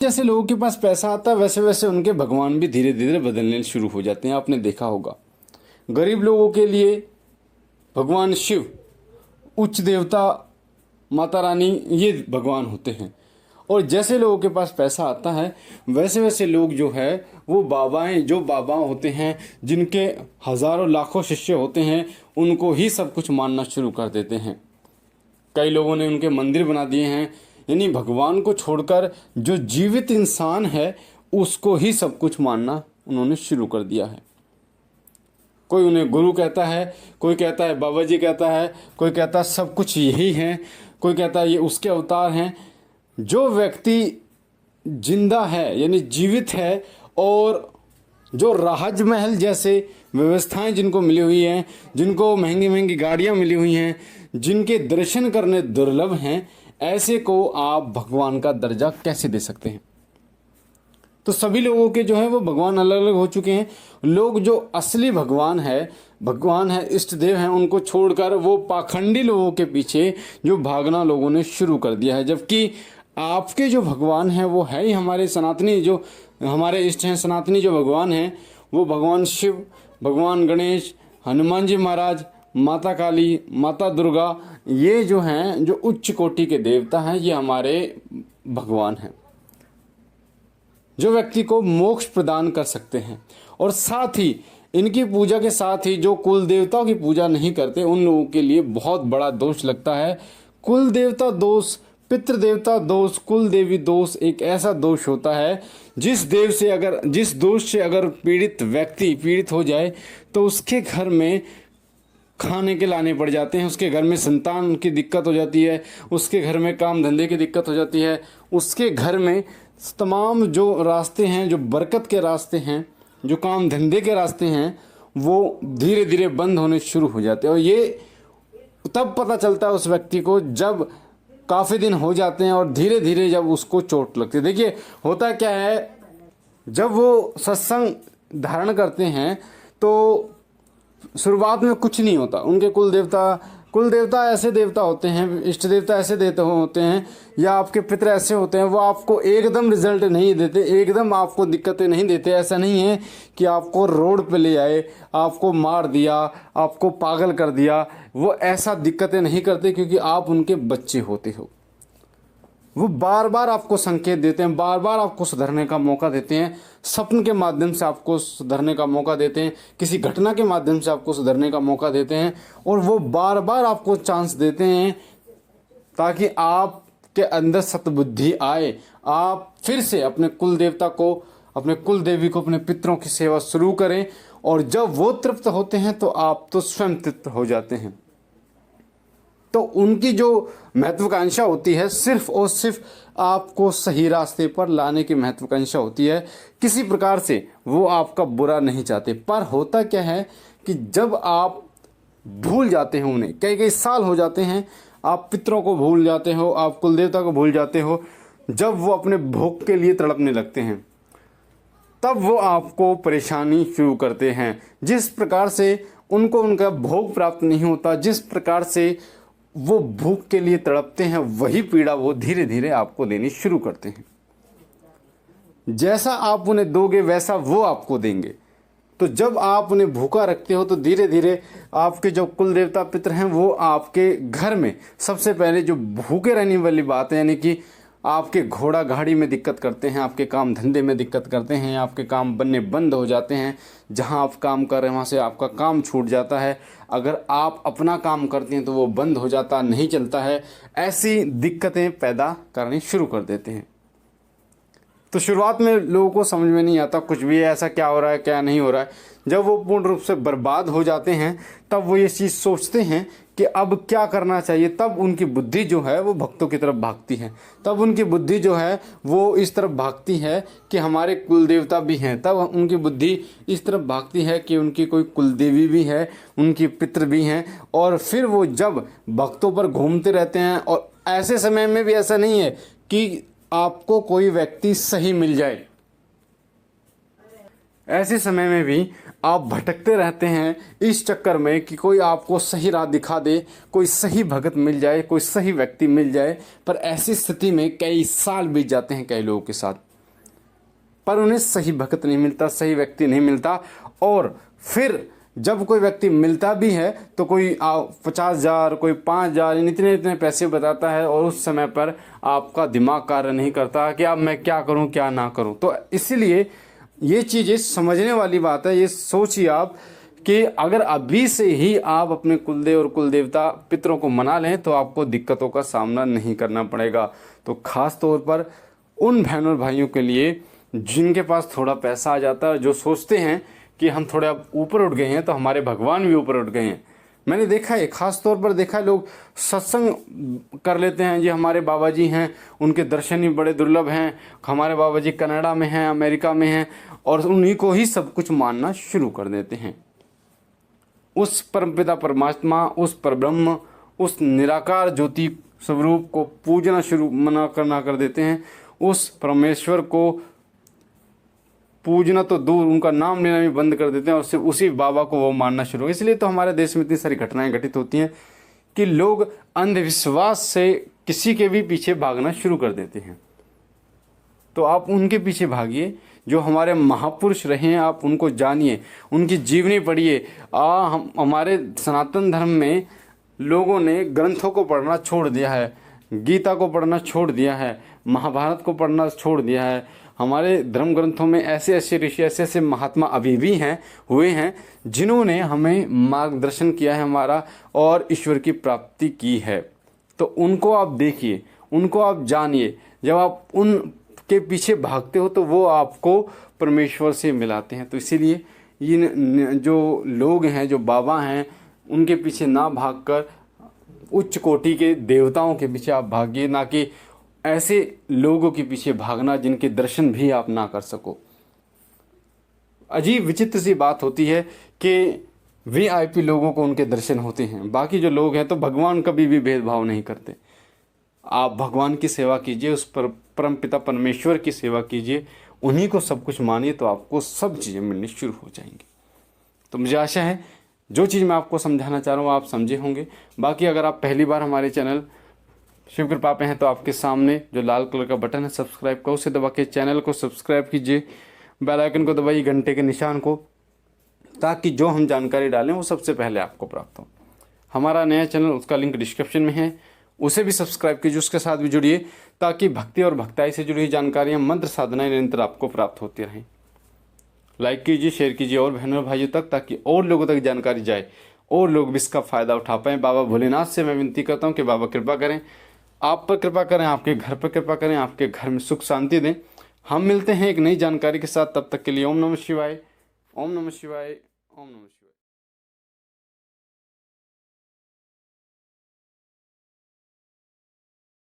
जैसे लोगों के पास पैसा आता है वैसे वैसे उनके भगवान भी धीरे धीरे बदलने शुरू हो जाते हैं। आपने देखा होगा, गरीब लोगों के लिए भगवान शिव, उच्च देवता माता रानी, ये भगवान होते हैं। और जैसे लोगों के पास पैसा आता है वैसे वैसे लोग जो है वो बाबा होते हैं, जिनके हजारों लाखों शिष्य होते हैं, उनको ही सब कुछ मानना शुरू कर देते हैं। कई लोगों ने उनके मंदिर बना दिए हैं, यानी भगवान को छोड़कर जो जीवित इंसान है उसको ही सब कुछ मानना उन्होंने शुरू कर दिया है। कोई उन्हें गुरु कहता है, कोई कहता है बाबा जी कहता है, कोई कहता है सब कुछ यही है, कोई कहता है ये उसके अवतार हैं। जो व्यक्ति जिंदा है यानी जीवित है और जो राजमहल जैसे व्यवस्थाएं जिनको मिली हुई हैं, जिनको महंगी महंगी गाड़ियां मिली हुई हैं, जिनके दर्शन करने दुर्लभ हैं, ऐसे को आप भगवान का दर्जा कैसे दे सकते हैं? तो सभी लोगों के जो है वो भगवान अलग अलग हो चुके हैं। लोग जो असली भगवान है, इष्ट देव हैं, उनको छोड़कर वो पाखंडी लोगों के पीछे जो भागना लोगों ने शुरू कर दिया है। जबकि आपके जो भगवान हैं वो है ही हमारे सनातनी, जो हमारे इष्ट हैं, सनातनी जो भगवान हैं वो भगवान शिव, भगवान गणेश, हनुमान जी महाराज, माता काली, माता दुर्गा, ये जो हैं जो उच्च कोटि के देवता हैं, ये हमारे भगवान हैं जो व्यक्ति को मोक्ष प्रदान कर सकते हैं। और साथ ही इनकी पूजा के साथ ही जो कुल देवताओं की पूजा नहीं करते उन लोगों के लिए बहुत बड़ा दोष लगता है। कुल देवता दोष, पितृ देवता दोष, कुल देवी दोष एक ऐसा दोष होता है जिस दोष से अगर पीड़ित व्यक्ति पीड़ित हो जाए तो उसके घर में खाने के लाने पड़ जाते हैं, उसके घर में संतान की दिक्कत हो जाती है, उसके घर में काम धंधे की दिक्कत हो जाती है, उसके घर में तमाम जो रास्ते हैं, जो बरकत के रास्ते हैं, जो काम धंधे के रास्ते हैं, वो धीरे धीरे बंद होने शुरू हो जाते हैं। और ये तब पता चलता है उस व्यक्ति को जब काफ़ी दिन हो जाते हैं और धीरे धीरे जब उसको चोट लगती है। देखिए होता क्या है, जब वो सत्संग धारण करते हैं तो शुरुआत में कुछ नहीं होता। उनके कुल देवता ऐसे देवता होते हैं, इष्ट देवता ऐसे देवता होते हैं, या आपके पितर ऐसे होते हैं, वो आपको एकदम रिजल्ट नहीं देते, एकदम आपको दिक्कतें नहीं देते। ऐसा नहीं है कि आपको रोड पे ले आए, आपको मार दिया, आपको पागल कर दिया, वो ऐसा दिक्कतें नहीं करते क्योंकि आप उनके बच्चे होते हो। वो बार बार आपको संकेत देते हैं, बार बार आपको सुधरने का मौका देते हैं, स्वप्न के माध्यम से आपको सुधरने का मौका देते हैं, किसी घटना के माध्यम से आपको सुधरने का मौका देते हैं, और वो बार बार आपको चांस देते हैं ताकि आपके अंदर सतबुद्धि आए, आप फिर से अपने कुल देवता को, अपने कुल देवी को, अपने पितरों की सेवा शुरू करें। और जब वो तृप्त होते हैं तो आप तो स्वयं तृप्त हो जाते हैं। तो उनकी जो महत्वाकांक्षा होती है सिर्फ और सिर्फ आपको सही रास्ते पर लाने की महत्वाकांक्षा होती है। किसी प्रकार से वो आपका बुरा नहीं चाहते। पर होता क्या है कि जब आप भूल जाते हैं उन्हें, कई कई साल हो जाते हैं, आप पितरों को भूल जाते हो, आप कुलदेवता को भूल जाते हो, जब वो अपने भोग के लिए तड़पने लगते हैं तब वो आपको परेशानी शुरू करते हैं। जिस प्रकार से उनको उनका भोग प्राप्त नहीं होता, जिस प्रकार से वो भूख के लिए तड़पते हैं, वही पीड़ा वो धीरे धीरे आपको देनी शुरू करते हैं। जैसा आप उन्हें दोगे वैसा वो आपको देंगे। तो जब आप उन्हें भूखा रखते हो तो धीरे धीरे आपके जो कुल देवता पितर हैं वो आपके घर में सबसे पहले जो भूखे रहने वाली बात है, यानी कि आपके घोड़ा गाड़ी में दिक्कत करते हैं, आपके काम धंधे में दिक्कत करते हैं, आपके काम बनने बंद हो जाते हैं, जहां आप काम कर रहे हैं वहाँ से आपका काम छूट जाता है, अगर आप अपना काम करते हैं तो वो बंद हो जाता, नहीं चलता है, ऐसी दिक्कतें पैदा करनी शुरू कर देते हैं। तो शुरुआत में लोगों को समझ में नहीं आता कुछ भी ऐसा क्या हो रहा है क्या नहीं हो रहा है। जब वो पूर्ण रूप से बर्बाद हो जाते हैं तब वो ये चीज़ सोचते हैं कि अब क्या करना चाहिए। तब उनकी बुद्धि जो है वो भक्तों की तरफ भागती है, तब उनकी बुद्धि जो है वो इस तरफ भागती है कि हमारे कुल देवता भी हैं, तब उनकी बुद्धि इस तरफ भागती है कि उनकी कोई कुल देवी भी है, उनकी पितृ भी हैं। और फिर वो जब भक्तों पर घूमते रहते हैं, और ऐसे समय में भी ऐसा नहीं है कि आपको कोई व्यक्ति सही मिल जाए, ऐसे समय में भी आप भटकते रहते हैं इस चक्कर में कि कोई आपको सही राह दिखा दे, कोई सही भगत मिल जाए, कोई सही व्यक्ति मिल जाए। पर ऐसी स्थिति में कई साल बीत जाते हैं कई लोगों के साथ। पर उन्हें सही भक्त नहीं मिलता, सही व्यक्ति नहीं मिलता। और फिर जब कोई व्यक्ति मिलता भी है तो कोई 50,000, कोई 5,000, इतने इतने पैसे बताता है, और उस समय पर आपका दिमाग कार्य नहीं करता कि अब मैं क्या करूं क्या ना करूं। तो इसीलिए ये चीज़ें समझने वाली बात है। ये सोचिए आप कि अगर अभी से ही आप अपने कुलदेव और कुलदेवता पितरों को मना लें तो आपको दिक्कतों का सामना नहीं करना पड़ेगा। तो खास तौर पर उन बहनों और भाइयों के लिए जिनके पास थोड़ा पैसा आ जाता है, जो सोचते हैं कि हम थोड़े अब ऊपर उठ गए हैं तो हमारे भगवान भी ऊपर उठ गए हैं। मैंने देखा है, खास तौर पर देखा है, लोग सत्संग कर लेते हैं, ये हमारे बाबा जी हैं, उनके दर्शन ही बड़े दुर्लभ हैं, हमारे बाबा जी कनाडा में हैं, अमेरिका में हैं, और उन्हीं को ही सब कुछ मानना शुरू कर देते हैं। उस परमपिता परमात्मा, उस परब्रह्म, उस निराकार ज्योति स्वरूप को पूजना शुरू मना करना कर देते हैं। उस परमेश्वर को पूजना तो दूर, उनका नाम लेना भी बंद कर देते हैं, और सिर्फ उसी बाबा को वो मानना शुरू। इसलिए तो हमारे देश में इतनी सारी घटनाएं घटित होती हैं कि लोग अंधविश्वास से किसी के भी पीछे भागना शुरू कर देते हैं। तो आप उनके पीछे भागिए जो हमारे महापुरुष रहे हैं, आप उनको जानिए, उनकी जीवनी पढ़िए। हमारे सनातन धर्म में लोगों ने ग्रंथों को पढ़ना छोड़ दिया है, गीता को पढ़ना छोड़ दिया है, महाभारत को पढ़ना छोड़ दिया है। हमारे धर्म ग्रंथों में ऐसे ऐसे ऋषि, ऐसे ऐसे महात्मा अभी भी हैं, हुए हैं, जिन्होंने हमें मार्गदर्शन किया है हमारा, और ईश्वर की प्राप्ति की है। तो उनको आप देखिए, उनको आप जानिए। जब आप उनके पीछे भागते हो तो वो आपको परमेश्वर से मिलाते हैं। तो इसीलिए इन जो लोग हैं, जो बाबा हैं, उनके पीछे ना भागकर उच्च कोटि के देवताओं के पीछे आप भागिए, ना कि ऐसे लोगों के पीछे भागना जिनके दर्शन भी आप ना कर सको। अजीब विचित्र सी बात होती है कि वीआईपी लोगों को उनके दर्शन होते हैं, बाकी जो लोग हैं तो भगवान कभी भी भेदभाव नहीं करते। आप भगवान की सेवा कीजिए, उस परम पिता परमेश्वर की सेवा कीजिए, उन्हीं को सब कुछ मानिए, तो आपको सब चीज़ें मिलनी शुरू हो जाएंगी। तो मुझे आशा है जो चीज़ मैं आपको समझाना चाह रहा हूँ आप समझे होंगे। बाकी अगर आप पहली बार हमारे चैनल शिव कृपा पे हैं तो आपके सामने जो लाल कलर का बटन है सब्सक्राइब का, उसे दबा के चैनल को सब्सक्राइब कीजिए, बेल आइकन को दबाइए, घंटे के निशान को, ताकि जो हम जानकारी डालें वो सबसे पहले आपको प्राप्त हो। हमारा नया चैनल, उसका लिंक डिस्क्रिप्शन में है, उसे भी सब्सक्राइब कीजिए, उसके साथ भी जुड़िए, ताकि भक्ति और भक्ताई से जुड़ी जानकारियाँ, मंत्र साधनाएँ निरंतर आपको प्राप्त होती रहें। लाइक कीजिए, शेयर कीजिए और बहनों भाइयों तक, ताकि और लोगों तक जानकारी जाए और लोग भी इसका फ़ायदा उठा पाएँ। बाबा भोलेनाथ से मैं विनती करता हूँ कि बाबा कृपा करें, आप पर कृपा करें, आपके घर पर कृपा करें, आपके घर में सुख शांति दें। हम मिलते हैं एक नई जानकारी के साथ, तब तक के लिए ओम नमः शिवाय, ओम नमः शिवाय, ओम नमः शिवाय।